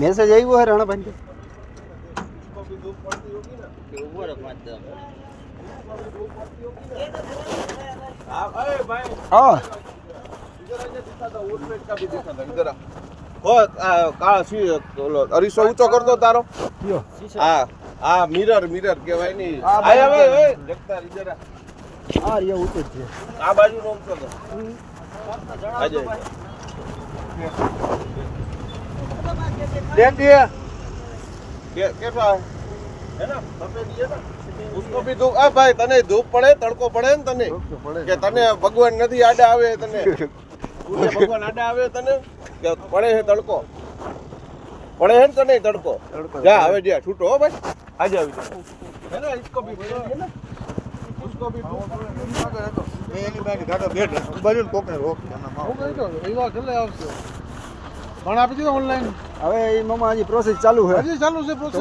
message આવ્યો है राणा भाई हाँ अरीसो ऊंचो कर दो तारो हाँ हाँ मिरर मिरर केवाय नहीं आया भाई ओए देखता इधर आ रिया ऊंचो છે આ બાજુ નો ઊંચો કર આજે देख दिया कैसा है ना सफेद ये ना उसको भी धूप आ भाई तने धूप पड़े तड़को पड़े ने तने के तने भगवान नदी आडा आवे तने सूर्य भगवान आडा आवे तने के पड़े है तड़को पड़े है तने तड़को जा आवे जा छूटो हो भाई आ जा है ना इसको भी है ना उसको भी एनी बाकी गाडो बेड बाजू कोकने रोक ना हो गई तो एवा चले આવશે પણ આપી દીધો ઓનલાઈન હવે એ મામા હજી પ્રોસેસ ચાલુ છે હજી ચાલુ છે પ્રોસેસ